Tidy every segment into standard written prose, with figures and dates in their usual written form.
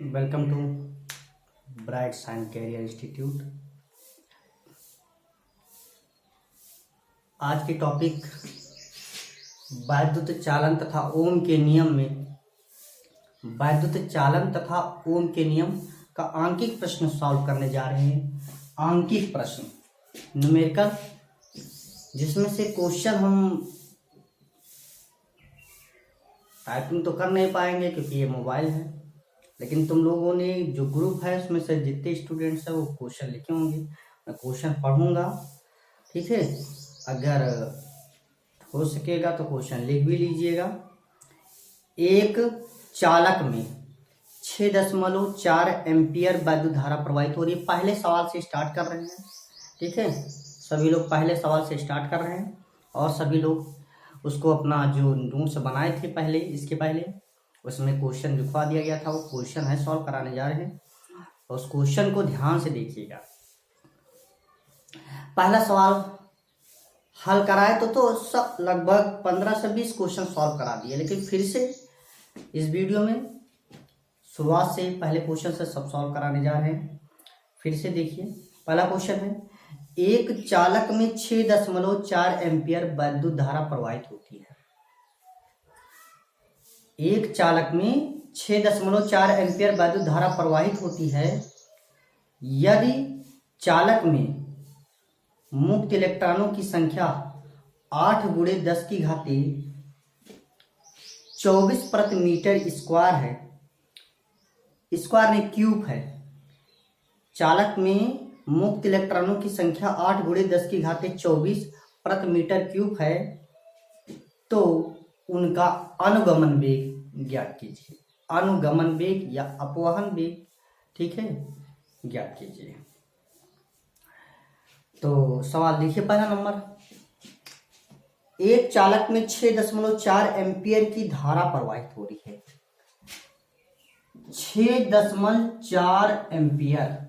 Welcome to Bright Science Career Institute. आज की topic वैद्युत चालन तथा ओम के नियम में वैद्युत चालन तथा ओम के नियम का आंकिक प्रश्न सॉल्व करने जा रहे हैं। आंकिक प्रश्न न्यूमेरिकल, जिसमें से क्वेश्चन हम टाइपिंग तो कर नहीं पाएंगे क्योंकि ये मोबाइल है, लेकिन तुम लोगों ने जो ग्रुप है उसमें से जितने स्टूडेंट्स हैं वो क्वेश्चन लिखे होंगे। मैं क्वेश्चन पढ़ूंगा, ठीक है। अगर हो सकेगा तो क्वेश्चन लिख भी लीजिएगा। एक चालक में 6.4 एम्पियर वैद्युत धारा प्रवाहित हो रही है। पहले सवाल से स्टार्ट कर रहे हैं, ठीक है। सभी लोग पहले सवाल से स्टार्ट कर रहे हैं और सभी लोग उसको अपना जो नोट्स बनाए थे पहले, इसके पहले उसमें क्वेश्चन लिखवा दिया गया था, वो क्वेश्चन है सॉल्व कराने जा रहे हैं। उस क्वेश्चन को ध्यान से देखिएगा। पहला सवाल हल कराए तो सब लगभग 15 से 20 क्वेश्चन सॉल्व करा दिए, लेकिन फिर से इस वीडियो में शुरुआत से पहले क्वेश्चन से सब सॉल्व कराने जा रहे हैं। फिर से देखिए, पहला क्वेश्चन है, एक चालक में 6.4 एम्पियर वैद्युत धारा प्रवाहित होती है। एक चालक में 6.4 एम्पियर वैद्युत धारा प्रवाहित होती है यदि चालक में मुक्त इलेक्ट्रॉनों की संख्या 8 × 10⁻24 प्रति मीटर स्क्वायर है। स्क्वायर नहीं, क्यूब है। चालक में मुक्त इलेक्ट्रॉनों की संख्या 8 × 10⁻24 प्रति मीटर क्यूब है तो उनका अनुगमन वेग ज्ञात कीजिए। अनुगमन वेग या अपवहन वेग, ठीक है, ज्ञात कीजिए। तो सवाल देखिए, पहला नंबर, एक चालक में 6.4 एम्पियर की धारा प्रवाहित हो रही है। 6.4 एम्पियर,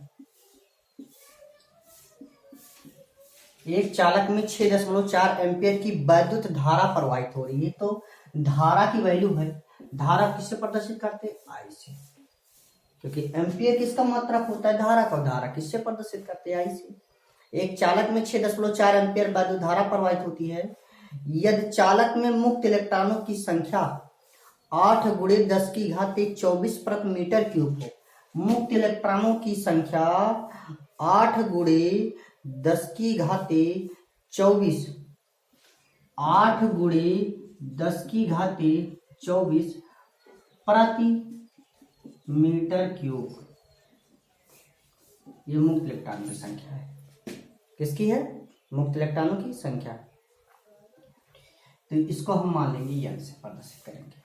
एक चालक में 6.4 एम्पियर की वैद्युत धारा प्रवाहित हो रही है। तो धारा की वैल्यू है, धारा किससे प्रदर्शित करते हैं? आई से, क्योंकि एम्पियर किसका मात्रक होता है? धारा का। धारा किससे प्रदर्शित करते हैं? आई से। एक चालक में 6.4 एम्पियर वैद्युत धारा प्रवाहित होती है यदि चालक में मुक्त इलेक्ट्रॉनों की संख्या 8 × 10⁻24 प्रति मीटर क्यूब हो। मुक्त इलेक्ट्रॉनों की संख्या 8 × 10⁻24 8 × 10⁻24 प्रति मीटर क्यूब, ये मुक्त इलेक्ट्रॉन की संख्या है। किसकी है? मुक्त इलेक्ट्रॉनों की संख्या। तो इसको हम मान लेंगे n से प्रदर्शित करेंगे।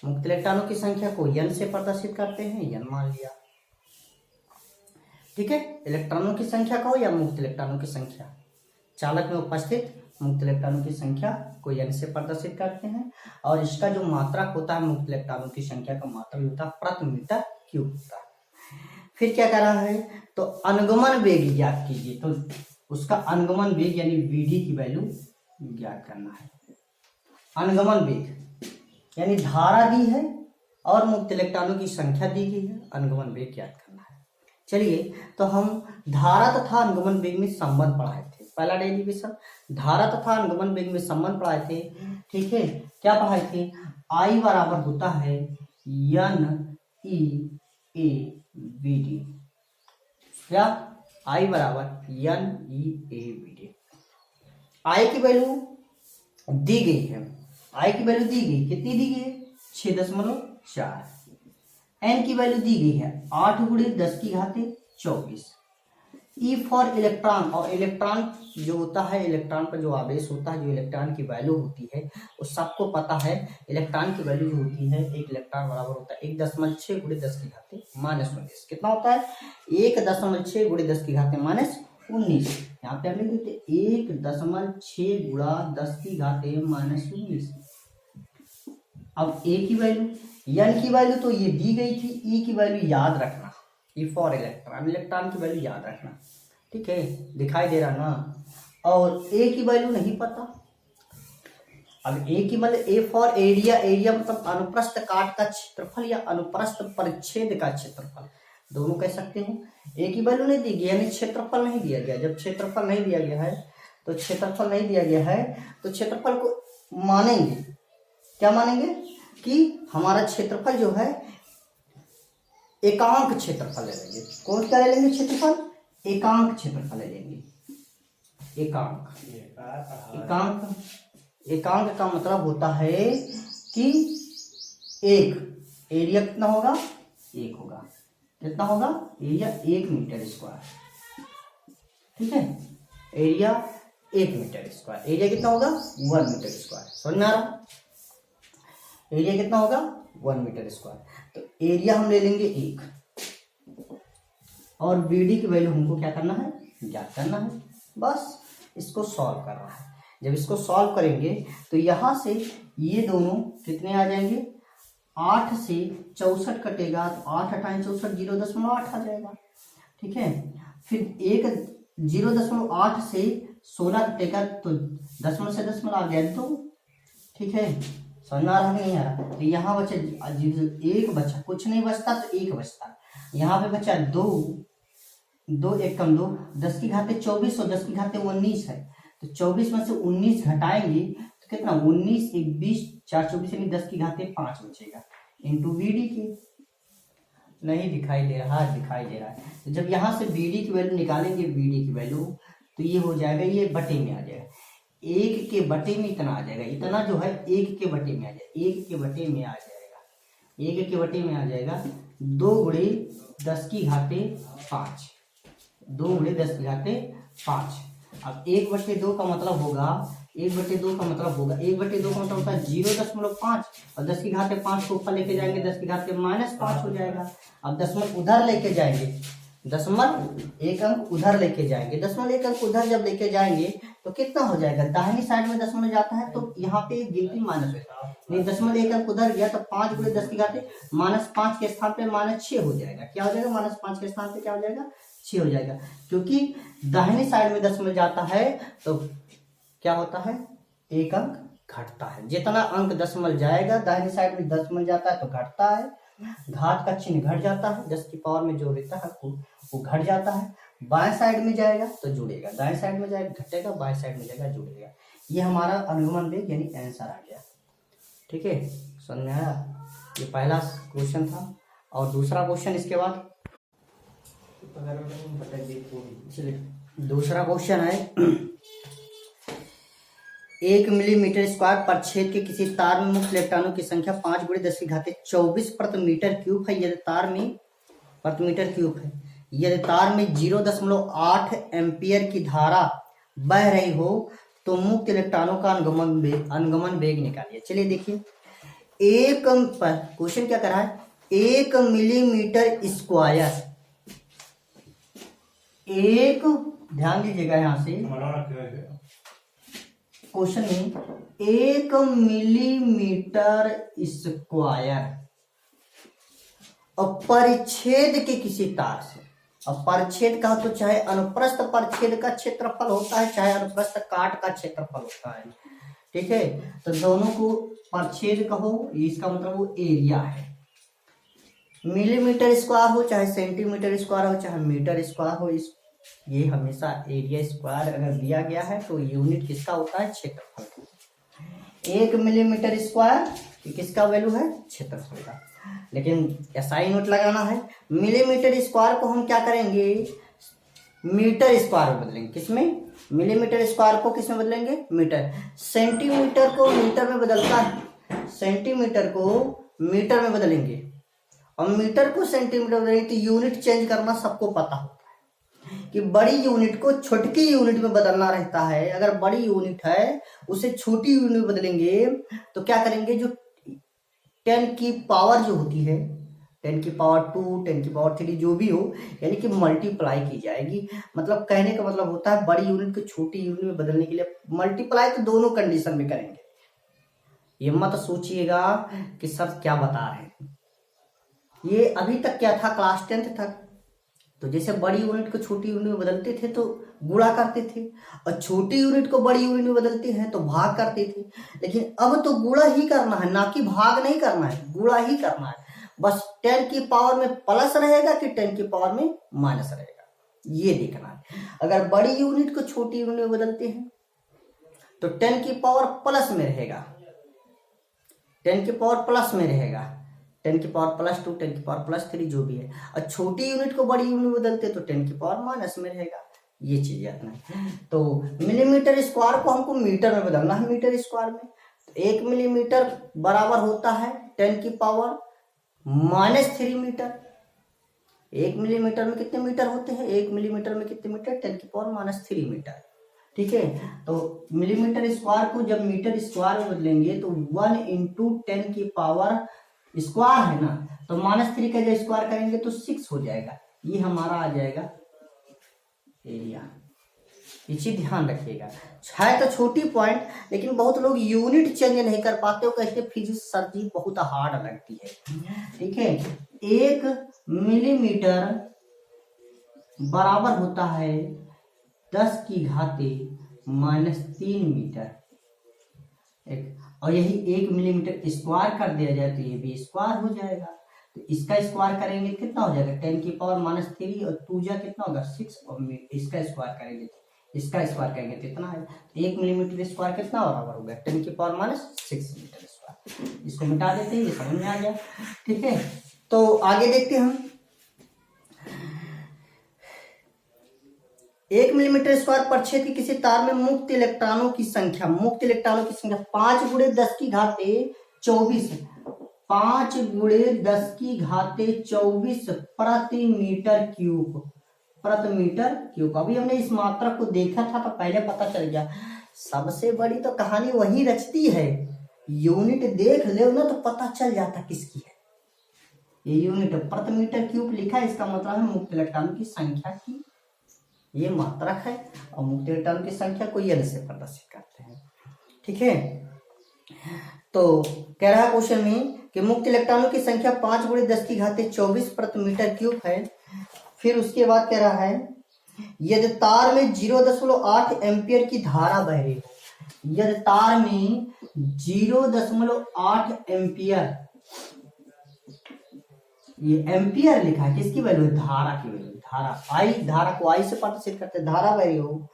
मुक्त इलेक्ट्रॉनों की संख्या को n से प्रदर्शित करते हैं, n मान लिया, ठीक है। इलेक्ट्रॉनों की संख्या को या मुक्त इलेक्ट्रॉनों की संख्या, चालक में उपस्थित मुक्त इलेक्ट्रॉनों की संख्या को n से प्रदर्शित करते हैं और इसका जो मात्रक होता है मुक्त इलेक्ट्रॉनों की संख्या का मात्रक होता है प्रति मीटर क्यूब होता है। फिर क्या कर रहा है? तो अनुगमन वेग ज्ञात कीजिए। तो उसका अनुगमन वेग यानी Vd की वैल्यू ज्ञात करना है। अनुगमन वेग यानी धारा दी है और मुक्त इलेक्ट्रॉनों की संख्या दी गई है, अनुगमन वेग ज्ञात करना है। चलिए, तो हम धारा तथा अनुगमन वेग में संबंध पढ़ाए थे। पहला डेरिवेशन, धारा तथा अनुगमन वेग में संबंध पढ़ाए थे, ठीक है। क्या पढ़ाए थे? I बराबर होता है NeAVd। क्या? I बराबर NeAVd। I की वैल्यू दी गई है, I की वैल्यू दी गई, कितनी दी गई है? 6.4। n की वैल्यू दी गई है 8 × 10⁻24। E फॉर इलेक्ट्रॉन, और इलेक्ट्रॉन जो होता है, इलेक्ट्रॉन पर जो आवेश होता है, जो इलेक्ट्रॉन की वैल्यू होती है, वो सबको पता है। इलेक्ट्रॉन की वैल्यू जो होती है, एक इलेक्ट्रॉन बराबर होता है 1.6 × 10⁻−19। कितना होता है? 1.6 × 10⁻−19। यहाँ पे हम लिख देते 1.6 × 10⁻−19। अब ए की वैल्यू, n की वैल्यू तो ये दी गई थी, ई की वैल्यू याद रखना, ई फॉर इलेक्ट्रॉन, इलेक्ट्रॉन की वैल्यू याद रखना, ठीक है। दिखाई दे रहा ना? और ए की वैल्यू नहीं पता, अब ए की मतलब ए फॉर एरिया, एरिया मतलब अनुप्रस्थ काट का क्षेत्रफल या अनुप्रस्थ परिच्छेद का क्षेत्रफल, दोनों कह सकते हो। ए की वैल्यू नहीं दी गई यानी क्षेत्रफल नहीं दिया गया। जब क्षेत्रफल नहीं दिया गया है तो क्षेत्रफल नहीं दिया गया है तो क्षेत्रफल को मानेंगे, क्या मानेंगे कि हमारा क्षेत्रफल जो है एकांक क्षेत्रफल ले लेंगे। कौन क्या ले लेंगे क्षेत्रफल? एकांक क्षेत्रफल ले लेंगे। एकांक, एकांक, एकांक का मतलब होता है कि एक, एरिया कितना होगा? एक होगा। कितना होगा? एरिया 1 मीटर स्क्वायर, ठीक है। एरिया 1 मीटर स्क्वायर, एरिया कितना होगा? 1 मीटर स्क्वायर। समझ में आ रहा? एरिया कितना होगा? 1 मीटर स्क्वायर। तो एरिया हम ले लेंगे 1 और बीडी की वैल्यू हमको क्या करना है? ज्ञात करना है। बस इसको सॉल्व कर रहा है। जब इसको सॉल्व करेंगे तो यहाँ से ये दोनों कितने आ जाएंगे? 8 से 64 कटेगा तो 8 हटाएं 64, 0.8 आ जाएगा, ठीक है। फिर एक 0.8 से 16 कटेगा तो दशमलव से दशमलव आ गया 2, ठीक है। समझ में आ रहा नहीं आ रहा? तो यहाँ बचा 1 बचा, कुछ नहीं बचता तो 1 बचता। यहाँ पे बचा 2, 2 1 कम 2, 10 की घाते 24 और 10 की घाते 19 है। तो 24 में से 19 घटाएंगे तो कितना? 19 1 20, 4 24 यानी 10 की घाते 5 बचेगा इंटू बीडी की। नहीं दिखाई दे रहा? दिखाई दे रहा है। तो जब यहाँ से बीडी की वैल्यू निकालेंगे, बीडी की वैल्यू, तो ये हो जाएगा, ये बटे में आ जाएगा। 1 के बटे में इतना आ जाएगा, इतना जो है 1 के बटे में आ जाएगा, 1 के बटे में आ जाएगा, 1 के बटे में आ जाएगा 2 गुणे 10 की घाते 5, 2 गुणे 10 की घाते 5। अब 1/2 का मतलब होगा, 1/2 का मतलब होगा, 1/2 का मतलब होता है 0.5 और 10 की घाते 5 को ऊपर लेके जाएंगे, 10 की घाते -5 हो जाएगा। अब दशमलव उधर लेके जाएंगे, दशमलव 1 अंक उधर लेके जाएंगे, दशमलव 1 अंक उधर जब लेके जाएंगे तो कितना हो जाएगा? दाहिनी साइड में दशमलव जाता है तो यहाँ पे गिनती माइनस होगा, नहीं दशमलव 1 अंक उधर गया तो 5 गुणे 10 की घाते -5 के स्थान पे -6 हो जाएगा। क्या हो जाएगा? -5 के स्थान पे क्या हो जाएगा? 6 हो जाएगा। क्योंकि दाहिनी साइड में दशमलव जाता है तो क्या होता है? 1 अंक घटता है। जितना अंक दशमलव जाएगा दाहिनी साइड में दशमलव जाता है तो घटता है, घात का चिन्ह घट जाता है, 10 की पावर में जो रहता है वो घट जाता है। बाएं साइड में जाएगा तो जुड़ेगा, दाएं साइड में जाएगा घटेगा, बाएं साइड में जाएगा जुड़ेगा। ये हमारा अनुगमन वेग यानी आंसर आ गया, ठीक है। समझ में आया? ये पहला क्वेश्चन था। और दूसरा क्वेश्चन इसके बाद, चलिए दूसरा क्वेश्चन है 1 मिलीमीटर स्क्वायर पर छेद के किसी तार में मुक्त इलेक्ट्रॉनों की संख्या 5 गुणे 10 की घाते 24 प्रति मीटर क्यूब है। यदि तार में प्रति मीटर क्यूब है, यदि तार में 0.8 एम्पियर की धारा बह रही हो तो मुक्त इलेक्ट्रॉनों का अनुगमन वेग निकालिए। चलिए देखिए, एक क्वेश्चन क्या कर रहा है? 1 मिलीमीटर स्क्वायर, एक, ध्यान दीजिएगा यहाँ से क्वेश्चन में 1 मिलीमीटर स्क्वायर और परिच्छेद के किसी तार से, अब परिच्छेद का तो चाहे अनुप्रस्थ परिच्छेद का क्षेत्रफल होता है चाहे अनुप्रस्थ काट का क्षेत्रफल होता है, ठीक है। तो दोनों को परिच्छेद कहो, इसका मतलब वो एरिया है। मिलीमीटर स्क्वायर हो चाहे सेंटीमीटर स्क्वायर हो चाहे मीटर स्क्वायर हो, इस ये हमेशा एरिया स्क्वायर अगर दिया गया है तो यूनिट किसका होता है? क्षेत्रफल। 1 मिलीमीटर स्क्वायर किसका वैल्यू है? क्षेत्रफल का। लेकिन ऐसा ही नोट लगाना है, मिलीमीटर स्क्वायर को हम क्या करेंगे? मीटर स्क्वायर में बदलेंगे। किसमें? मिलीमीटर स्क्वायर को किसमें बदलेंगे? मीटर। सेंटीमीटर को मीटर में बदलता है, सेंटीमीटर को मीटर में बदलेंगे और मीटर को सेंटीमीटर में बदलेंगे। तो यूनिट चेंज करना सबको पता होता है कि बड़ी यूनिट को छोटी यूनिट में बदलना रहता है। अगर बड़ी यूनिट है उसे छोटी यूनिट में बदलेंगे तो क्या करेंगे? जो 10 की पावर जो होती है, 10 की पावर 2, 10 की पावर 3 जो भी हो, यानी कि मल्टीप्लाई की जाएगी। मतलब कहने का मतलब होता है बड़ी यूनिट को छोटी यूनिट में बदलने के लिए मल्टीप्लाई तो दोनों कंडीशन में करेंगे। ये मत सोचिएगा कि सर क्या बता रहे हैं। ये अभी तक क्या था? क्लास 10th तक तो जैसे बड़ी यूनिट को छोटी यूनिट में बदलते थे तो गुणा करते थे, और छोटी यूनिट को बड़ी यूनिट में बदलते हैं तो भाग करते थे। लेकिन अब तो गुणा ही करना है, ना कि भाग नहीं करना है, गुणा ही करना है। बस 10 की पावर में प्लस रहेगा कि 10 की पावर में माइनस रहेगा, ये देखना है। अगर बड़ी यूनिट को छोटी यूनिट में बदलते हैं तो 10 की पावर प्लस में रहेगा, 10 की पावर प्लस में रहेगा, 10 की पावर +2, 10 की पावर +3 जो भी है। और छोटी यूनिट को बड़ी यूनिट में बदलते तो 10 की पावर माइनस में रहेगा, ये चीज याद है। तो मिलीमीटर स्क्वायर को हमको मीटर में बदलना है, मीटर स्क्वायर में। तो 1 मिलीमीटर बराबर होता है 10 की पावर -3 मीटर। 1 मिलीमीटर में कितने मीटर होते हैं? 1 मिलीमीटर में कितने मीटर? 10 की पावर -3 मीटर। ठीक है, तो मिलीमीटर स्क्वायर को जब मीटर स्क्वायर में बदलेंगे तो 1 × 10 की पावर स्क्वायर है ना, तो -3 का जब स्क्वायर करेंगे तो 6 हो जाएगा। ये हमारा आ जाएगा एरिया। ये चीज ध्यान रखिएगा। है तो छोटी पॉइंट, लेकिन बहुत लोग यूनिट चेंज नहीं कर पाते हो, कहते फिजिक्स सर जी बहुत हार्ड लगती है। ठीक है, 1 मिलीमीटर बराबर होता है 10 की घाते -3 मीटर। और यही 1 मिलीमीटर स्क्वायर कर दिया जाए तो ये भी स्क्वायर हो जाएगा। तो इसका स्क्वायर करेंगे कितना हो जाएगा? 10 की पावर -3 और 2 जा कितना होगा? 6। और इसका स्क्वायर करेंगे, इसका स्क्वायर करेंगे तो इतना है। 1 मिलीमीटर स्क्वायर कितना बराबर हो गया? 10 की पावर -6 मीटर स्क्वायर। इसको मिटा देते हैं, ये समझ में आ गया। ठीक है, तो आगे देखते हैं हम। 1 मिलीमीटर स्क्वायर परिक्षेत्र की किसी तार में मुक्त इलेक्ट्रॉनों की संख्या, 5 × 10 की घाते 24, 5 × 10 की घाते 24 प्रति मीटर क्यूब, प्रति मीटर क्यूब। अभी हमने इस मात्रा को देखा था तो पहले पता चल गया। सबसे बड़ी तो कहानी वही रचती है, यूनिट देख ले ना तो पता चल जाता किसकी है। ये यूनिट प्रति मीटर क्यूब लिखा है, इसका मतलब है मुक्त इलेक्ट्रॉनों की संख्या की ये मात्रक है, और मुक्त इलेक्ट्रॉन की संख्या को n से प्रदर्शित करते हैं। ठीक है, तो कह रहा है क्वेश्चन में कि मुक्त इलेक्ट्रॉनों की संख्या 5 × 10 की घाते 24 प्रति मीटर क्यूब है। फिर उसके बाद कह रहा है यदि तार में 0.8 एम्पियर की धारा बह रही हो, यदि तार में 0.8 एम्पियर, ये एम्पियर लिखा है, किसकी वैल्यू है? धारा की वैल्यू। धारा आई, धारा को आई से प्रदर्शित करते, धारा वैल्यू हो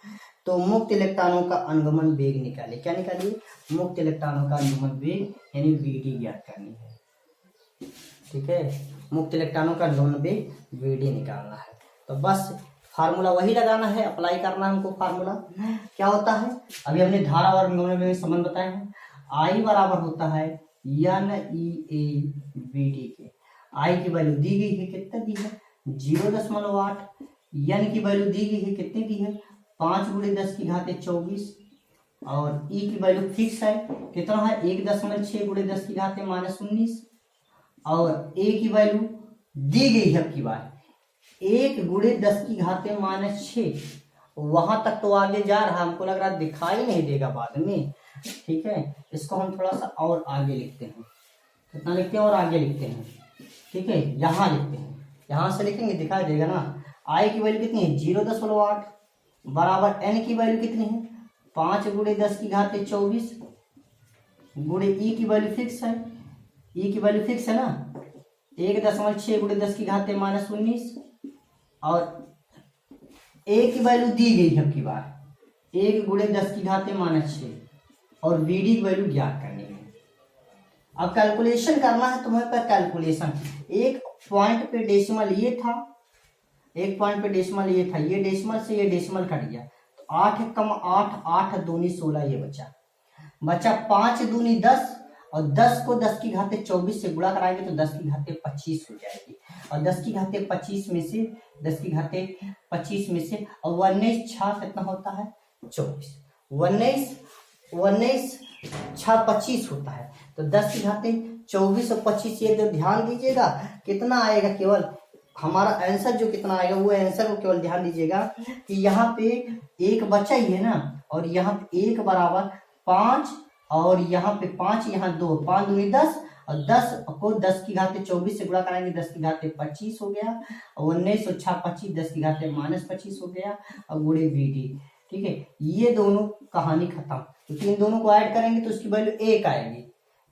तो मुक्त इलेक्ट्रॉनों का अनुगमन वेग निकाले। क्या निकालिए? मुक्त इलेक्ट्रॉनों का अनुगमन वेग यानी वीडी ज्ञात करनी है। ठीक है, मुक्त इलेक्ट्रॉनों का अनुगमन वेग वीडी निकालना है। तो बस फार्मूला वही लगाना है, अप्लाई करना है हमको। फार्मूला क्या होता है? अभी हमने धारा और अनुगमन वेग संबंध बताए हैं। आई बराबर होता है NEAVD के। आई की वैल्यू दी गई है, कितना दी है? 0.8। n की वैल्यू दी गई है, कितनी दी है? 5 × 10 की घाते 24। और ई की वैल्यू फिक्स है, कितना है? 1.6 × 10 की घाते -19। और ए की वैल्यू दी गई है, अब की बार 1 × 10 की घाते -6। वहां तक तो आगे जा रहा, हमको लग रहा दिखाई नहीं देगा बाद में। ठीक है, इसको हम थोड़ा सा और आगे लिखते हैं। कितना लिखते हैं? और आगे लिखते हैं। ठीक है, यहां लिखते हैं, यहां से लिखेंगे दिखाई देगा ना। आई की वैल्यू कितनी है? 0.8 बराबर n की वैल्यू कितनी है? 5 × 10 की घाते 24 गुणे ई की वैल्यू फिक्स है, ई की वैल्यू फिक्स है ना, 1.6 × 10 की घाते -19। और ए की वैल्यू दी गई है, अब की बार 1 × 10 की घाते -6। और वीडी की वैल्यू ज्ञात करनी है। अब कैलकुलेशन करना है तुम्हें पर कैलकुलेशन। एक पॉइंट पे डेसिमल ये था, एक पॉइंट पे डेसिमल ये था, ये डेसिमल से ये डेसिमल कट गया तो 8 कम 8, 8 दूनी 16 ये बचा। 5 दूनी 10 और 10 को 10 की घाते 24 से गुणा कराएंगे तो 10 की घाते 25 हो जाएगी। और 10 की घाते 25 में से 10 की घाते 25 में से और 19 6 कितना होता है? 24। 19 6 25 होता है। तो 10 की घाते 24 और 25, ये तो ध्यान दीजिएगा कितना आएगा। केवल हमारा आंसर जो कितना आएगा वो आंसर को केवल ध्यान दीजिएगा कि यहाँ पे एक बचा ही है ना, और यहाँ पे 1 बराबर 5 और यहाँ पे 5, यहाँ 2, 5 दूनी 10 और 10 को 10 की घात 24 से गुणा कराएंगे, 10 की घात 25 हो गया, और 19 और 6 25, 10 की घात -25 हो गया, और गुणे VD। ठीक है, ये दोनों कहानी खत्म, क्योंकि इन दोनों को ऐड करेंगे तो उसकी वैल्यू 1 आएगी।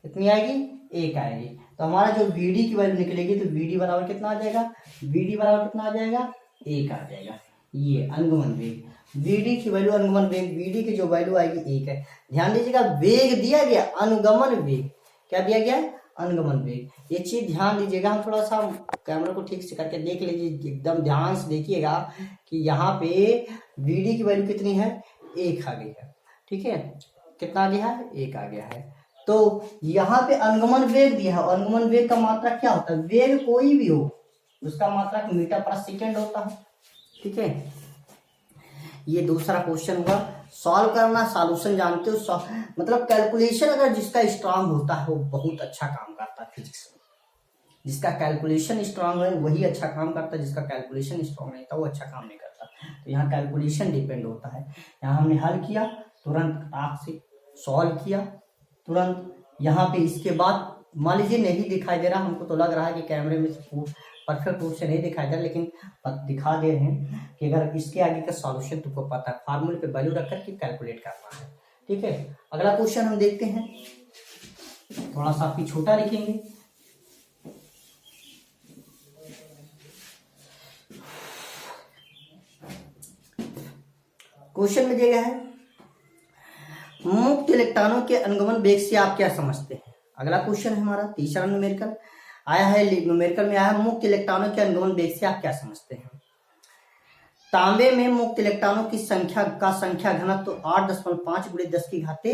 कितनी आएगी? 1 आएगी। तो हमारा जो VD की वैल्यू निकलेगी तो VD बराबर कितना आ जाएगा? VD बराबर कितना आ जाएगा? 1 आ जाएगा। ये अनुगमन वेग, VD की वैल्यू, अनुगमन वेग, VD की जो वैल्यू आएगी 1 है। ध्यान दीजिएगा, वेग दिया गया, अनुगमन वेग क्या दिया गया? अनुगमन वेग। ये चीज ध्यान दीजिएगा, हम थोड़ा सा कैमरा को ठीक से करके देख लीजिए, एकदम ध्यान से देखिएगा कि यहाँ पे VD की वैल्यू कितनी है? 1 आ गई है। ठीक है, कितना आ गया है? 1 आ गया है। तो यहाँ पे अनुगमन वेग दिया है, अनुगमन वेग का मात्रा क्या होता है? वेग कोई भी हो उसका मात्रा मीटर पर सेकेंड होता है। ठीक है, ये दूसरा क्वेश्चन हुआ। सॉल्व करना, सॉल्यूशन जानते हो, मतलब कैलकुलेशन अगर जिसका स्ट्रांग होता है वो बहुत अच्छा काम करता है फिजिक्स में। जिसका कैलकुलेशन स्ट्रांग है वही अच्छा काम करता है, जिसका कैलकुलेशन स्ट्रांग नहीं था वो अच्छा काम नहीं करता। तो यहाँ कैलकुलेशन डिपेंड होता है। यहाँ हमने हल किया, तुरंत आँख से सॉल्व किया तुरंत। यहाँ पे इसके बाद मान लीजिए नहीं दिखाई दे रहा, हमको तो लग रहा है कि कैमरे में परफेक्ट रूप से नहीं दिखाई दे रहा, लेकिन दिखा दे रहे हैं कि अगर इसके आगे का सॉल्यूशन तुमको पता है, फार्मूले पे वैल्यू रख करके कैलकुलेट करना है। ठीक है, अगला क्वेश्चन हम देखते हैं, थोड़ा सा आपकी छोटा लिखेंगे। क्वेश्चन में दिया गया है, मुक्त इलेक्ट्रॉनों के अनुगमन वेग से आप क्या समझते हैं? अगला क्वेश्चन है हमारा, तीसरा न्यूमेरिकल आया है, न्यूमेरिकल में आया है, मुक्त इलेक्ट्रॉनों के अनुगमन वेग से आप क्या समझते हैं? तांबे में मुक्त इलेक्ट्रॉनों की संख्या का संख्या घनत्व तो 8.5 × 10 की घात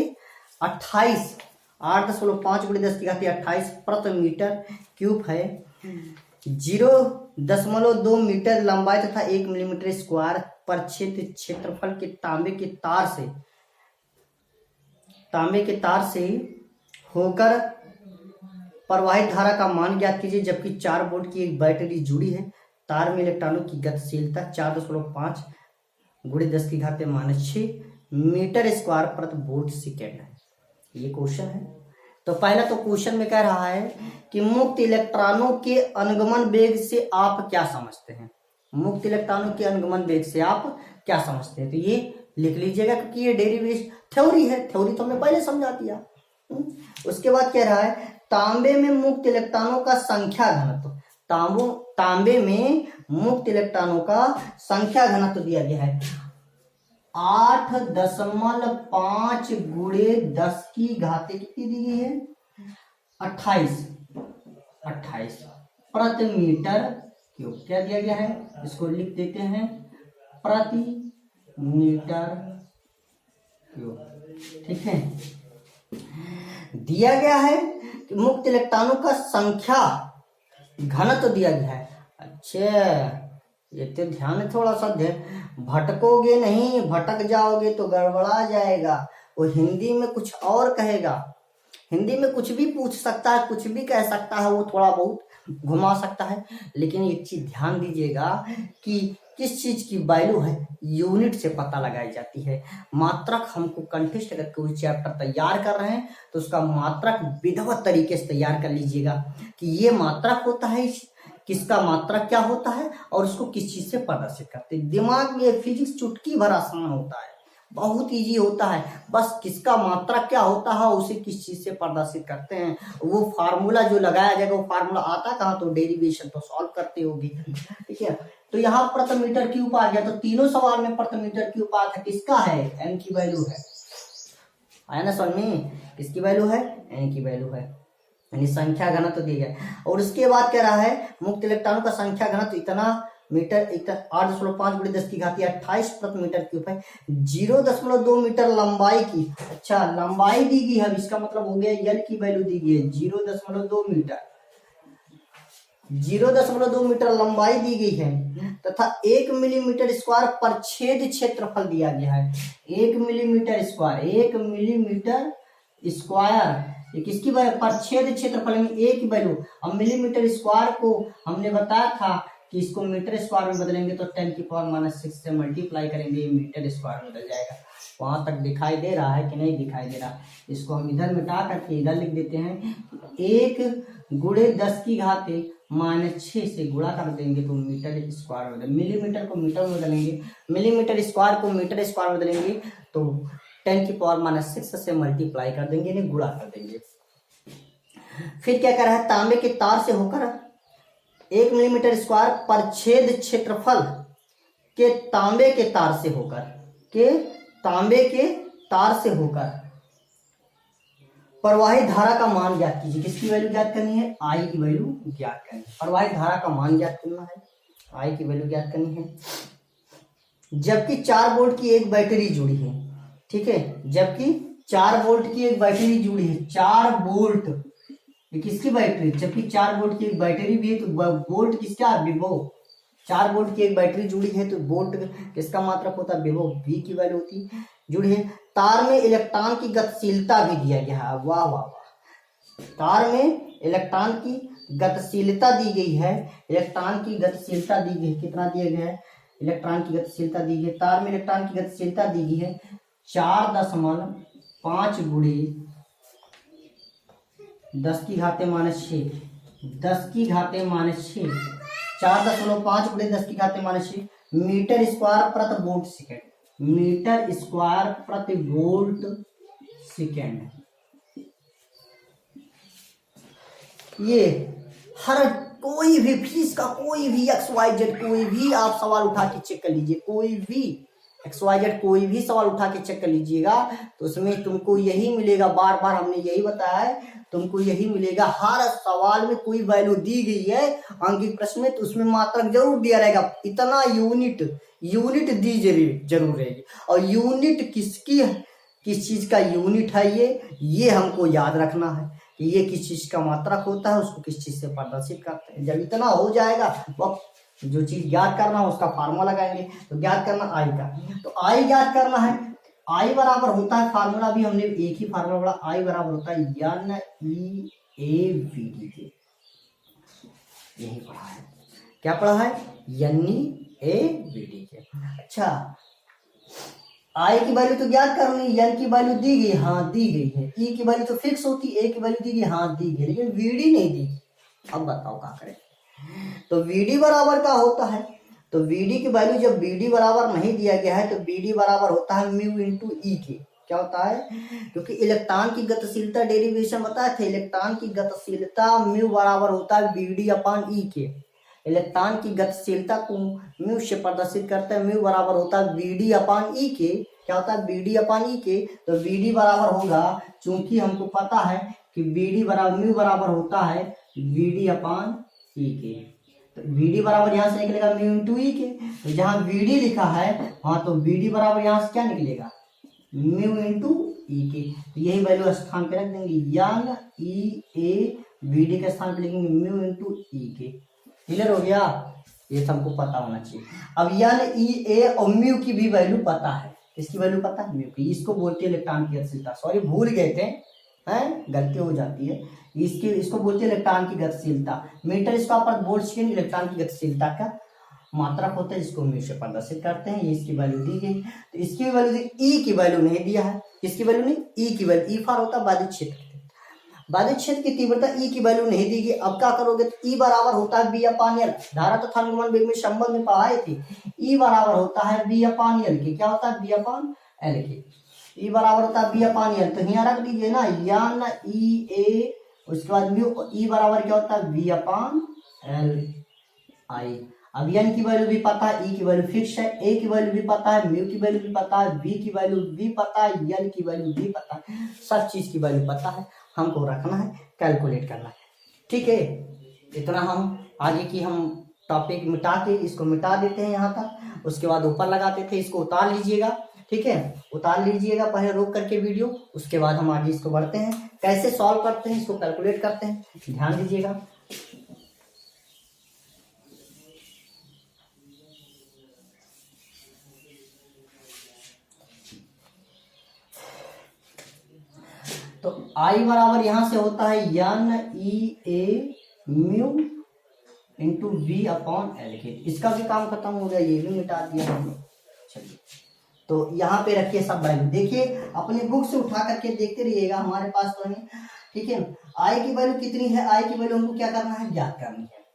28, 8.5 × 10 की घात 28 प्रति मीटर क्यूब है। 0.2 मीटर लंबाई तथा 1 मिलीमीटर स्क्वायर पर क्षेत्रफल के तांबे के तार से होकर प्रवाहित धारा का मान ज्ञात कीजिए। जबकि 4 वोल्ट की एक बैटरी जुड़ी है, तार में इलेक्ट्रॉनों की गतिशीलता 4.5 × 10 की घात -6 मीटर स्क्वायर प्रति वोल्ट सेकेंड है। ये क्वेश्चन है। तो पहला तो क्वेश्चन में कह रहा है कि मुक्त इलेक्ट्रॉनों के अनुगमन वेग से आप क्या समझते हैं? मुक्त इलेक्ट्रॉनों के अनुगमन वेग से आप क्या समझते हैं? तो ये लिख लीजिएगा, क्योंकि ये डेरिवेशन थ्योरी है, थ्योरी तो हमने पहले समझा दिया। उसके बाद कह रहा है, तांबे में मुक्त इलेक्ट्रॉनों का संख्या घनत्व, तांबे में मुक्त इलेक्ट्रॉनों का संख्या घनत्व दिया गया है 8.5 × 10 की घात कितनी दी गई है? 28 प्रति मीटर क्यूब। क्या दिया गया है? इसको लिख देते हैं प्रति मीटर क्यूब। ठीक है, दिया गया है कि मुक्त इलेक्ट्रॉनों का संख्या घनत्व दिया गया है। अच्छा, ये तो ध्यान थोड़ा सा भटकोगे नहीं, भटक जाओगे तो गड़बड़ा जाएगा। वो हिंदी में कुछ और कहेगा, हिंदी में कुछ भी पूछ सकता है, कुछ भी कह सकता है, वो थोड़ा बहुत घुमा सकता है। लेकिन एक चीज ध्यान दीजिएगा कि किस चीज की वैल्यू है यूनिट से पता लगाई जाती है। मात्रक हमको कंटेस्ट अगर कोई चैप्टर तैयार कर रहे हैं तो उसका मात्रक विधिवत तरीके से तैयार कर लीजिएगा कि ये मात्रक होता है, किसका मात्रक क्या होता है और उसको किस चीज से प्रदर्शित करते हैं। दिमाग में फिजिक्स चुटकी भर आसान होता है, बहुत इजी होता है। बस किसका मात्रक क्या होता है, उसे किस चीज से प्रदर्शित करते हैं, वो फार्मूला जो लगाया जाएगा, वो फार्मूला आता कहाँ, तो डेरिवेशन तो सॉल्व करते होगी। ठीक है, तो यहाँ प्रति मीटर क्यूब आ गया, तो तीनों सवाल में प्रति मीटर क्यूब आ था, किसका है? एन की वैल्यू है। आया ना समझ में? किसकी वैल्यू है? एन की वैल्यू है, यानी संख्या घनत्व दिया गया। और उसके बाद कह रहा है मुक्त इलेक्ट्रॉनों का संख्या घनत्व इतना मीटर, 8.5 × 10 की घात 28 प्रति मीटर क्यूब है। 0.2 मीटर लंबाई की, अच्छा लंबाई दी गई है, इसका मतलब हो गया एल की वैल्यू दी गई है 0.2 मीटर, 0.2 मीटर लंबाई दी गई है तथा 1 मिलीमीटर स्क्वायर पर छेद क्षेत्रफल दिया गया है। 1 मिलीमीटर स्क्वायर, 1 मिलीमीटर स्क्वायर ये किसकी वैल्यू? पर छेद क्षेत्रफल में ए की वैल्यू। अब मिलीमीटर स्क्वायर को हमने बताया था कि इसको मीटर स्क्वायर में बदलेंगे तो 10⁻⁻⁶ से मल्टीप्लाई करेंगे, ये मीटर स्क्वायर में बदल जाएगा। वहां तक दिखाई दे रहा है कि नहीं दिखाई दे रहा? इसको हम इधर मिटा करके इधर लिख देते हैं। 1 गुणे 10 की घाते -6 से गुणा कर देंगे तो मीटर स्क्वायर बदल, मिलीमीटर को मीटर में बदलेंगे, मिलीमीटर स्क्वायर को मीटर स्क्वायर में बदलेंगे तो 10⁻⁻6 से मल्टीप्लाई कर देंगे, इन्हें गुणा कर देंगे। फिर क्या कर रहा है, तांबे के तार से होकर 1 मिलीमीटर स्क्वायर पर छेद क्षेत्रफल के तांबे के तार से होकर प्रवाहित धारा का मान ज्ञात कीजिए। किसकी वैल्यू ज्ञात करनी है? आई की वैल्यू ज्ञात करनी है। प्रवाहित धारा का मान ज्ञात करना है, आई की वैल्यू ज्ञात करनी है। जबकि 4 वोल्ट की एक बैटरी जुड़ी है, ठीक है, जबकि 4 वोल्ट की एक बैटरी जुड़ी है, 4 वोल्ट, ये किसकी बैटरी? जबकि 4 वोल्ट की एक बैटरी भी है तो वोल्ट किसका? विभव। 4 वोल्ट की एक बैटरी जुड़ी है तो वोल्ट किसका मात्रक होता है? विभव, V की वैल्यू होती है। जुड़ी है। तार में इलेक्ट्रॉन की गतिशीलता भी दिया गया है। वाह वाह वाह, तार में इलेक्ट्रॉन की गतिशीलता दी गई है। इलेक्ट्रॉन की गतिशीलता दी गई है, कितना दिया गया है? इलेक्ट्रॉन की गतिशीलता दी गई है। तार में इलेक्ट्रॉन की गतिशीलता दी गई है 4.5 गुणे 10 की घाते -6, 10 की घाते -6, 4.5 गुणे 10 की घाते -6 मीटर स्क्वायर प्रति वोल्ट सेकेंड, मीटर स्क्वायर प्रति वोल्ट सेकेंड। ये हर कोई भी फीस का कोई भी XYZ कोई भी आप सवाल उठा के चेक कर लीजिए, कोई भी XYZ कोई भी सवाल उठा के चेक कर लीजिएगा तो उसमें तुमको यही मिलेगा। बार बार हमने यही बताया है, तुमको यही मिलेगा। हर सवाल में कोई वैल्यू दी गई है अंकित प्रश्न में तो उसमें मात्रक जरूर दिया रहेगा। इतना यूनिट दी जरूर रहेगी। और यूनिट किसकी, किस चीज का यूनिट है ये हमको याद रखना है कि ये किस चीज का मात्रक होता है, उसको किस चीज से प्रदर्शित करते हैं। जब इतना हो जाएगा वह जो चीज ज्ञात करना है उसका फार्मूला लगाएंगे। तो ज्ञात करना आई का, तो आई ज्ञात करना है। आई बराबर होता है, फार्मूला भी हमने एक ही फार्मूला पढ़ा, आई बराबर होता है NeAVD के। यही पढ़ा है, क्या पढ़ा है? NeAVD के। अच्छा, आई की वैल्यू तो ज्ञात करनी, एन की वैल्यू दी गई, हाँ दी गई है। ई की वैल्यू तो फिक्स होती, ए की वैल्यू दी गई, हाँ दी गई, लेकिन वीडी नहीं दी। अब बताओ क्या करें? तो वीडी बराबर क्या होता है? तो वीडी की वैल्यू जब वीडी बराबर नहीं दिया गया है तो वीडी बराबर होता है म्यू इंटू ई के। क्या होता है? क्योंकि इलेक्ट्रॉन की गतिशीलता डेरिवेशन बताए थे, इलेक्ट्रॉन की गतिशीलता म्यू बराबर होता है वीडी अपॉन ई के। इलेक्ट्रॉन की गतिशीलता को म्यू से प्रदर्शित करते हैं, म्यू बराबर होता है वीडी अपॉन ई के। क्या होता है? वीडी अपॉन ई के। तो वीडी बराबर होगा, चूंकि हमको पता है कि वीडी बराबर म्यू बराबर होता है वीडी अपॉन ई के, तो वीडी बराबर यहाँ से निकलेगा म्यू इंटू ई के। तो जहाँ वीडी लिखा है वहां तो वीडी बराबर यहाँ से क्या निकलेगा? म्यू इंटू ई के। तो यही वैल्यू स्थान पे रख देंगे, यन ई ए वीडी के स्थान पे लिखेंगे म्यू इंटू ई के। क्लियर हो गया? ये सबको पता होना चाहिए। अब यन ई ए और म्यू की भी वैल्यू पता है। किसकी वैल्यू पता है? म्यू की। इसको बोलते हैं इलेक्ट्रॉन की गतिशीलता। सॉरी भूल गए थे, हैं, गलती हो जाती है। इसको बोलते हैं इलेक्ट्रॉन की गतिशीलता। मीटर स्क्वायर पर वोल्ट सेकेंड इलेक्ट्रॉन की गतिशीलता का मात्रक होता है, जिसको म्यू से प्रदर्शित करते हैं। ये इसकी वैल्यू दी गई, तो इसकी वैल्यू ई की वैल्यू नहीं दिया है। किसकी वैल्यू नहीं? ई की वैल्यू। ई फॉर होता है बाधित क्षेत्र, बाधित क्षेत्र की तीव्रता ई की वैल्यू नहीं दी गई। अब क्या करोगे? तो ई बराबर होता है बी अपॉन एल। धारा तथा अनुगमन वेग में संबंध में पढ़ाए थे। ई बराबर होता है बी अपॉन एल के। क्या होता है? बी अपॉन एल के। ई बराबर होता है बी अपॉन एल, तो यहाँ रख दीजिए ना, यन ई ए, उसके बाद म्यू। ई बराबर क्या होता है? B upon l i. अब एन की वैल्यू भी पता है, ई की वैल्यू फिक्स है, ए की वैल्यू भी पता है, म्यू की वैल्यू भी पता है, बी की वैल्यू भी पता है, एल की वैल्यू भी पता है, सब चीज की वैल्यू पता है। हमको रखना है, कैलकुलेट करना है। ठीक है, इतना हम आगे की हम टॉपिक मिटा के इसको मिटा देते हैं यहाँ तक। उसके बाद ऊपर लगाते थे, इसको उतार लीजिएगा। ठीक है, उतार लीजिएगा पहले रोक करके वीडियो, उसके बाद हम आगे इसको बढ़ते हैं, कैसे सॉल्व करते हैं, इसको कैलकुलेट करते हैं। ध्यान दीजिएगा। तो आई बराबर यहां से होता है N E A mu into V upon L K. इसका भी काम खत्म हो गया, ये भी मिटा दिया हमने। चलिए तो यहाँ पे रखिए सब वैल्यू, देखिए अपनी बुक से उठा करके देखते रहिएगा, हमारे पास तो नहीं, ठीक है। आई की वैल्यू कितनी है, आई की वैल्यू हमको क्या करना है, ज्ञात करनी है,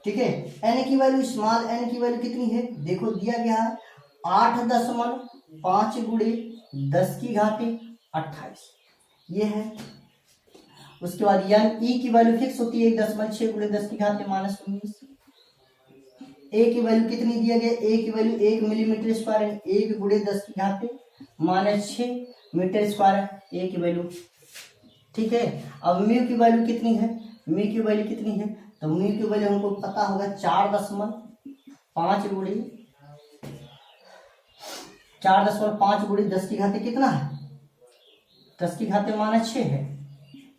ठीक है। एन की वैल्यू, स्मॉल एन की वैल्यू कितनी है, देखो दिया गया है 8.5 गुणे 10 की घाते 28, ये है। उसके बाद एन ई की वैल्यू फिक्स होती है 1.6 गुणे 10 की घाते -19। ए की वैल्यू कितनी दिया गया, ए की वैल्यू 1 मिलीमीटर स्क्वायर, 1 गुणे 10 की घाते -6 मीटर स्क्वायर, ए की वैल्यू, ठीक है। अब म्यू की वैल्यू कितनी है, म्यू की वैल्यू कितनी है, तो म्यू की वैल्यू हमको पता होगा 4.5 गुणे 10 की घाते कितना है, 10 की घाते -6 है।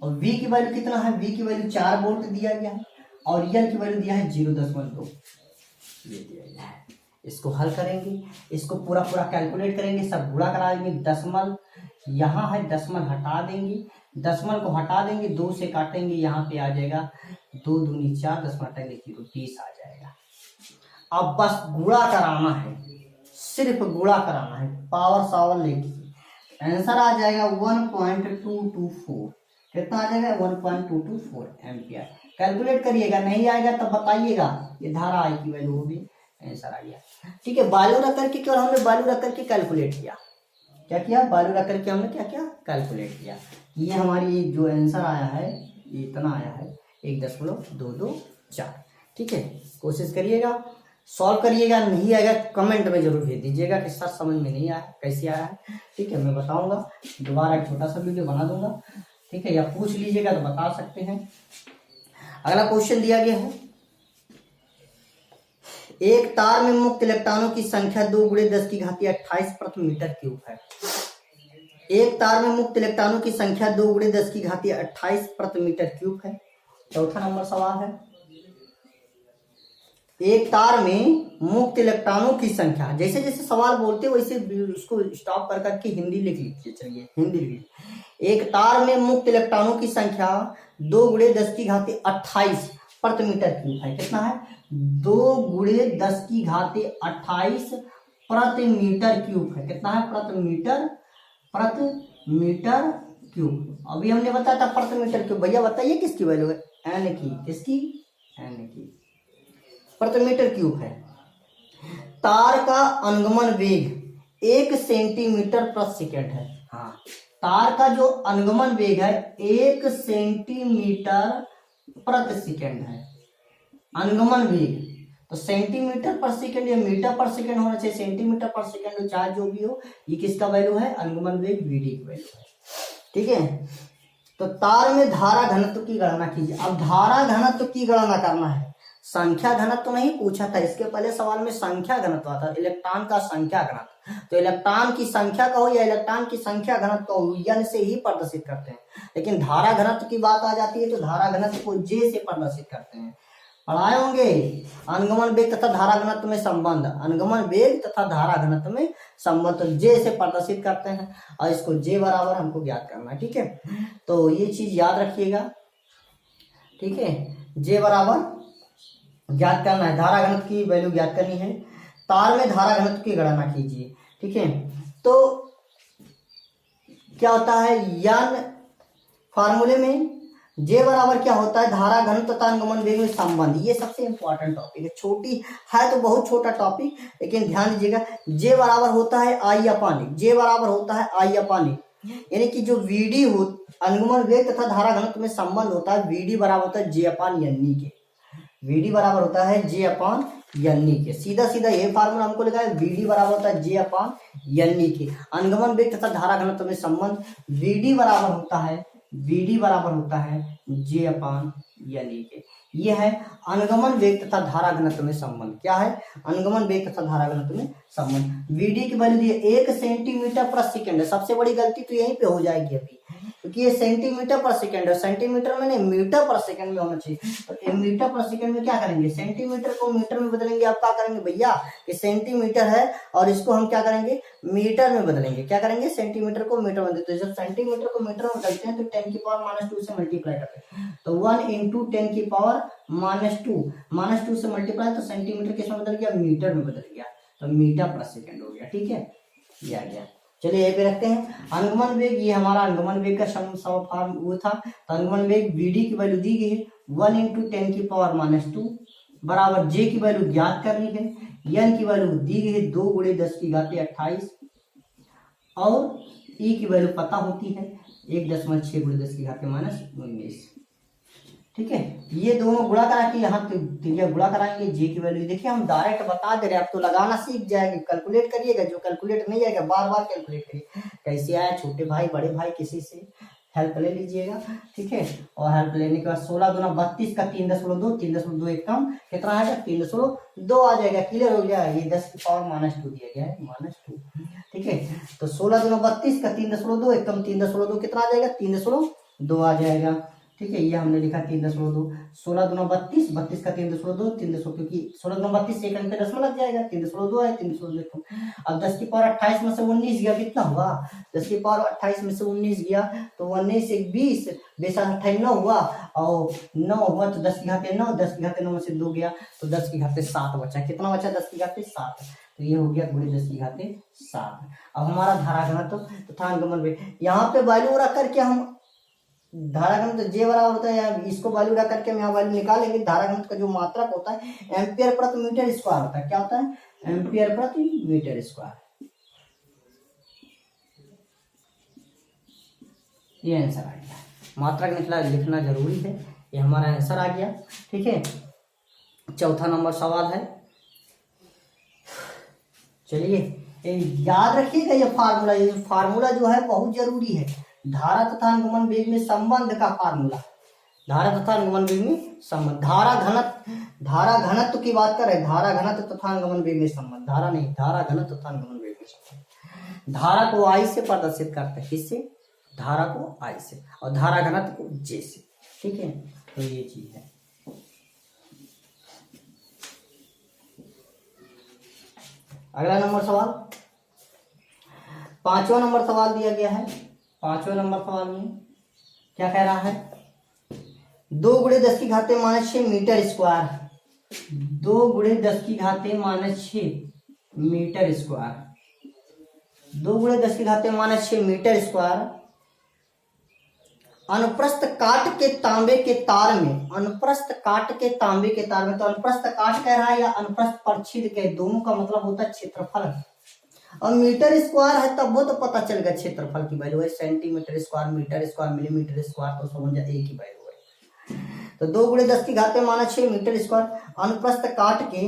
और वी की वैल्यू कितना है, वी की वैल्यू 4 वोल्ट दिया गया है, और यल की वैल्यू दिया है 0.2, ये दिया गया है। इसको हल करेंगे, इसको पूरा पूरा कैलकुलेट करेंगे, सब गुणा करा देंगे, दशमल यहाँ है, दशमल हटा देंगे, दशमल को हटा देंगे, 2 से काटेंगे, यहाँ पे आ जाएगा 2 दूनी 4, 10 हटाएंगे 20 आ जाएगा। अब बस गुणा कराना है, सिर्फ गुणा कराना है, पावर सावर लेके आंसर आ जाएगा 1.224, कितना आ जाएगा 1.224 एम्पियर। कैलकुलेट करिएगा, नहीं आएगा तब बताइएगा, ये धारा आई की वैल्यू होगी, आंसर आ गया, ठीक है। वैल्यू रख करके, केवल हमने वैल्यू रख करके कैलकुलेट किया, क्या किया, वैल्यू रख करके हमने क्या किया, कैलकुलेट किया। ये हमारी जो आंसर आया है ये इतना आया है 1.224, ठीक है। कोशिश करिएगा, सॉल्व करिएगा, नहीं आएगा कमेंट में जरूर भेज दीजिएगा कि सर समझ में नहीं आया, कैसे आया है, ठीक है। मैं बताऊंगा, दोबारा एक छोटा सा वीडियो बना दूंगा, ठीक है, या पूछ लीजिएगा तो बता सकते हैं। अगला क्वेश्चन दिया गया है, एक तार में मुक्त इलेक्ट्रॉनों की संख्या 2 गुणे 10 की घाती 28 प्रति मीटर क्यूब है। एक तार में मुक्त इलेक्ट्रॉनों की संख्या 2 गुणे 10 की घाती 28 प्रति मीटर क्यूब है। चौथा नंबर सवाल है, एक तार में मुक्त इलेक्ट्रॉनों की संख्या, जैसे जैसे सवाल बोलते वैसे उसको स्टॉप कर करके हिंदी लिख लीजिए, चलिए हिंदी लिख लीजिए। एक तार में मुक्त इलेक्ट्रॉनों की संख्या 2 गुणे 10 की घाती 28 प्रति मीटर क्यूब है। कितना है, 2 गुणे 10 की घाती 28 प्रति मीटर क्यूब है। कितना है, प्रति मीटर क्यूब। अभी हमने बताया था प्रति मीटर क्यूब, भैया बताइए किसकी वैल्यू है, एन की, किसकी, एन की, प्रति मीटर क्यूब है। तार का अनुगमन वेग 1 सेंटीमीटर प्रति सेकंड है। हाँ, तार का जो अनुगमन वेग है 1 सेंटीमीटर प्रति सेकंड है, अनुगमन वेग। तो सेंटीमीटर पर सेकंड या मीटर पर सेकंड होना चाहिए, सेंटीमीटर पर सेकंड चाहे जो भी हो, ये किसका वैल्यू है, अनुगमन वेग वीडी की वैल्यू है, ठीक है। तो तार में धारा घनत्व की गणना कीजिए। अब धारा घनत्व की गणना करना है, संख्या घनत्व तो नहीं पूछा था, इसके पहले सवाल में संख्या घनत्व आता, इलेक्ट्रॉन का संख्या घनत्व। तो इलेक्ट्रॉन की संख्या का हो या इलेक्ट्रॉन की संख्या घनत्व हो, यन से ही प्रदर्शित करते हैं। लेकिन धारा घनत्व की बात आ जाती है तो धारा घनत्व को जे से प्रदर्शित करते हैं। पढ़ाए होंगे अनुगमन वेग तथा धारा घनत्व में संबंध, अनुगमन वेग तथा धारा घनत्व में संबंध, तो जे से प्रदर्शित करते हैं, और इसको जे बराबर हमको ज्ञात करना है, ठीक है। तो ये चीज याद रखिएगा, ठीक है, जे बराबर ज्ञात करना है, धारा घनत्व की वैल्यू ज्ञात करनी है। तार में धारा घनत्व की गणना कीजिए, ठीक है। तो क्या होता है, यान फार्मूले में जे बराबर क्या होता है, धारा घनत्व तथा अनुगमन वेग में संबंध। ये सबसे इंपॉर्टेंट टॉपिक है, छोटी है तो बहुत छोटा टॉपिक, लेकिन ध्यान दीजिएगा। जे बराबर होता है आई अपान, जे बराबर होता है आई अपान, यानी कि जो वीडी हो, अनुगमन वेग तथा धारा घनत्व में संबंध होता है, वीडी बराबर होता है जे अपान एन के, वीडी बराबर होता है जे अपान एन के। सीधा सीधा ये फार्मूला हमको लिखा है, वीडी बराबर होता है जे अपान एन के। अनुगमन वेग तथा धारा घनत्व में संबंध, वीडी बराबर होता है, वीडी बराबर होता है जे अपान एन के। ये है अनुगमन वेग तथा धारा घनत्व में संबंध। क्या है, अनुगमन वेग तथा धारा घनत्व में संबंध। वीडी की वैल्यू दी है 1 सेंटीमीटर प्रति सेकंड है। सबसे बड़ी गलती तो यहीं पे हो जाएगी अभी, क्योंकि ये सेंटीमीटर पर सेकंड है, सेंटीमीटर में नहीं मीटर पर सेकंड में होना चाहिए। तो मीटर पर सेकंड में क्या करेंगे, सेंटीमीटर को मीटर में बदलेंगे। आप क्या करेंगे भैया, कि सेंटीमीटर है और इसको हम क्या करेंगे, मीटर में बदलेंगे। क्या करेंगे, सेंटीमीटर को मीटर में बदलते हैं। जब सेंटीमीटर को मीटर में बदलते हैं तो 10 की पावर -2 से मल्टीप्लाई करते हैं, तो 1 × 10 की पावर -2 से मल्टीप्लाई, तो सेंटीमीटर किस में बदल गया, मीटर में बदल गया, तो मीटर पर सेकंड हो गया, ठीक है। ये आ गया। चलिए यहीं पे रखते हैं। अनुगमन वेग, ये हमारा अनुगमन वेग का सम फॉर्म वो था। तो अनुगमन वेग vd की वैल्यू दी गई है 1 × 10⁻², बराबर जे की वैल्यू ज्ञात करनी है, n की वैल्यू दी गई है 2 × 10⁻28 और ई की वैल्यू पता होती है 1.6 × 10⁻19। ठीक है, ये दोनों गुणा करा के यहाँ त्रिज्या गुणा कराएंगे, जे की वैल्यू देखिए हम डायरेक्ट बता दे रहे हैं, अब तो लगाना सीख जाएंगे, कैलकुलेट करिएगा, जो कैलकुलेट नहीं आएगा बार बार कैलकुलेट करिए। कैसे आया, छोटे भाई बड़े भाई किसी से हेल्प ले लीजिएगा। ठीक है, और हेल्प लेने के बाद 16 दूना 32 का 3.2, 3.2 एक कम कितना आएगा 3.2 आ जाएगा। क्लियर हो गया, ये 10⁻² दिया गया है -2। ठीक है, तो 16 दूना 32 का 3.2 एक कम 3.2 कितना आ जाएगा 3.2 आ जाएगा। ठीक है, ये हमने लिखा 3.2, 16 दूना 32, 32 का 3.2, 3.2 क्योंकि 16 दूना 32 से एक अंक पे दशमलव लग जाएगा, 3.2 है 3.2। अब 10⁻28 में से 19 गया, कितना हुआ 10⁻28 में से 19 गया तो 19 एक 20, 28 9 हुआ और 9 हुआ तो 10⁻9, 10⁻9 में से 2 गया तो 10⁻7 बचा। कितना बचा 10⁻7, तो ये हो गया गुणे 10⁻7। अब हमारा धारा घनत्व तथा अनुगमन वेग, यहाँ पे वैल्यू रख करके हम धारा घनत्व जे बराबर होता है, इसको वैल्यू रख करके हम यहाँ वैल्यू निकालेंगे। धारा घनत्व का जो मात्रक होता है एम्पियर प्रति मीटर स्क्वायर होता है। क्या होता है, एम्पियर प्रति मीटर स्क्वायर। ये आंसर आ गया, मात्रक निकला लिखना जरूरी है, ये हमारा आंसर आ गया। ठीक है, चौथा नंबर सवाल है। चलिए याद रखिएगा ये फार्मूला जो है बहुत जरूरी है। धारा तथा अनुगमन वेग में संबंध का फार्मूला, धारा तथा अनुगमन वेग में संबंध, धारा घनत्व की बात कर रहे हैं, धारा घनत्व तथा अनुगमन वेग में संबंध, धारा नहीं, धारा घनत्व तथा अनुगमन वेग में संबंध। धारा को I से प्रदर्शित करते हैं, किससे, धारा को I से, और धारा घनत्व को J से। ठीक है, तो ये चीज है। अगला नंबर सवाल, 5वां नंबर सवाल दिया गया है। 5वें नंबर सवाल में क्या कह रहा है, 2 × 10⁻6 metre square, 2 × 10⁻6 metre square, 2 × 10⁻6 metre square अनुप्रस्थ काट के तांबे के तार में, अनुप्रस्थ काट के तांबे के तार में, तो अनुप्रस्थ काट कह रहा है या अनुप्रस्थ परछिद के, दोनों का मतलब होता है क्षेत्रफल। और मीटर स्क्वायर है तब वो तो पता चल गया क्षेत्रफल की वैल्यू है, centimetre square, metre square, millimetre square, तो समझ जाए एक ही वैल्यू है। तो 2 × 10⁻6 मीटर स्क्वायर अनुप्रस्थ काट के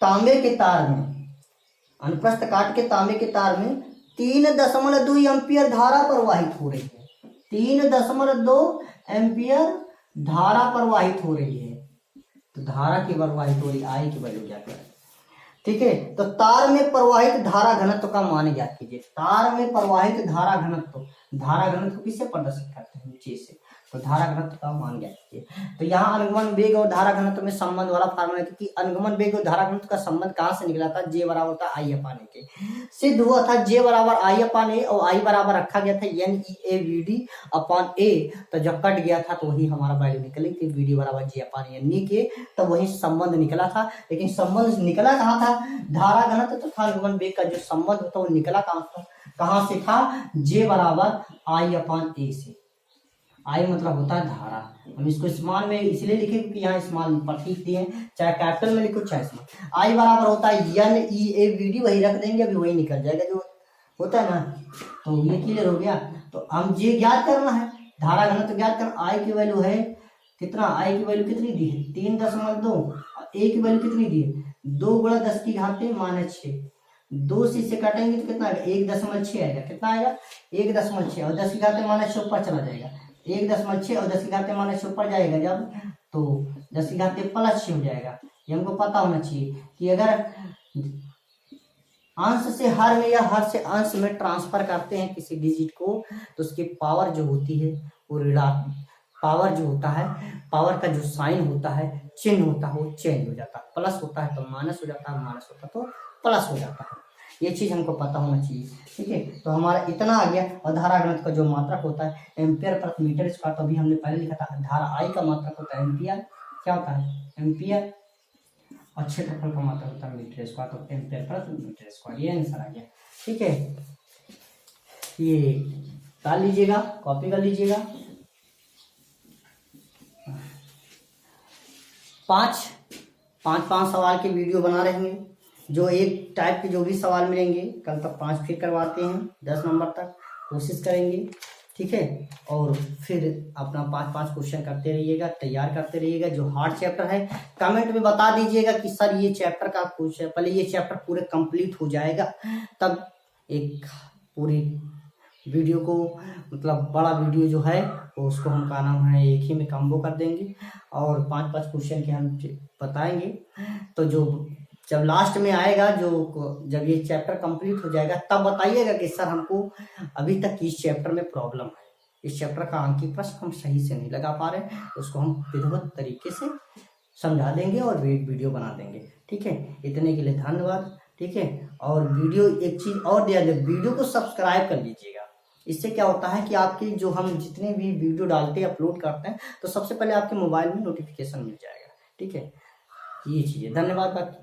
तांबे के तार में, अनुप्रस्थ काट के तांबे के तार में 3.2 एम्पियर धारा प्रवाहित हो रही है, 3.2 एम्पियर धारा प्रवाहित हो रही है। तो धारा की प्रवाहित हो रही I की वैल्यू जाकर, ठीक है। तो तार में प्रवाहित धारा घनत्व का मान ज्ञात कीजिए। तार में प्रवाहित धारा घनत्व किससे प्रदर्शित करते हैं, नीचे से, तो धारा घनत्व का मान ज्ञात कीजिए। तो यहाँ अनुगमन वेग और धारा घनत्व में संबंध वाला फार्मूला है, क्योंकि अनुगमन वेग और धारा घनत्व का संबंध कहाँ से निकला था, J बराबर था I/A सिद्ध हुआ था। J बराबर I/A और I बराबर रखा गया था NeAVD/A। तो जब कट गया था तो वही हमारा वैल्यू निकली थी, VD बराबर J/Ne के, तब वही संबंध निकला था। लेकिन संबंध निकला कहाँ था, धारा घनत्व तथा अनुगमन वेग का जो संबंध होता है वो निकला कहाँ से था, J बराबर I/A से। I मतलब होता है धारा, हम इसको स्मॉल में इसलिए लिखे क्योंकि यहाँ स्मॉल प्रतीक दिए हैं, चाहे कैपिटल में लिखो चाहे स्मॉल। I बराबर होता है NeAVD, वही रख देंगे, अभी वही निकल जाएगा जो होता है ना। तो ये क्लियर हो गया। तो हम J ज्ञात करना है, धारा घनत्व ज्ञात करना। I की वैल्यू है कितना, I की वैल्यू कितनी दी है 3.2, A की वैल्यू कितनी दी है 2 × 10⁻6, 2 से काटेंगे तो कितना आएगा 1.6 आएगा, कितना आएगा 1.6, और 10⁻6 ऊपर चला जाएगा, 1.6 और 10⁻6 ऊपर जाएगा जब, तो 10⁻+6 हो जाएगा। ये हमको पता होना चाहिए कि अगर अंश से हर में या हर से अंश में ट्रांसफर करते हैं किसी डिजिट को, तो उसकी पावर जो होती है वो ऋणात्मक, पावर जो होता है, पावर का जो साइन होता है, चिन्ह होता है, वो चेंज हो जाता है, प्लस होता है तो माइनस हो जाता है, माइनस होता है तो प्लस हो जाता है। ये चीज हमको पता होना चाहिए, ठीक है। तो हमारा इतना आ गया। और धारा घनत्व का जो मात्रक होता है एम्पियर प्रति मीटर स्क्वायर, तो अभी हमने पहले लिखा था धारा I का मात्रक होता है एम्पियर, क्या होता है एम्पियर, और क्षेत्रफल का मात्रक होता है मीटर स्क्वायर, तो एम्पियर प्रति मीटर स्क्वायर, ये आंसर आ गया। ठीक है, ये डाल लीजिएगा, कॉपी कर लीजिएगा। 5 सवाल के वीडियो बना रहेंगे, जो एक टाइप के जो भी सवाल मिलेंगे कल तक 5 फिर करवाते हैं, 10 नंबर तक कोशिश करेंगे, ठीक है। और फिर अपना 5 क्वेश्चन करते रहिएगा, तैयार करते रहिएगा। जो हार्ड चैप्टर है कमेंट में बता दीजिएगा कि सर ये चैप्टर का कुछ है, पहले ये चैप्टर पूरे कंप्लीट हो जाएगा तब एक पूरी वीडियो को, मतलब बड़ा वीडियो जो है वो उसको हम का नाम है एक ही में कॉम्बो कर देंगे और 5 क्वेश्चन के हम बताएंगे। तो जो जब लास्ट में आएगा, जो जब ये चैप्टर कंप्लीट हो जाएगा तब बताइएगा कि सर हमको अभी तक इस चैप्टर में प्रॉब्लम है, इस चैप्टर का अंकित प्रश्न हम सही से नहीं लगा पा रहे, उसको हम विधिवत तरीके से समझा देंगे और वीडियो बना देंगे, ठीक है। इतने के लिए धन्यवाद, ठीक है। और वीडियो एक चीज और दिया जाए, वीडियो को सब्सक्राइब कर लीजिएगा। इससे क्या होता है कि आपकी जो हम जितने भी वीडियो डालते हैं, अपलोड करते हैं, तो सबसे पहले आपके मोबाइल में नोटिफिकेशन मिल जाएगा, ठीक है। ये चीज़ है, धन्यवाद।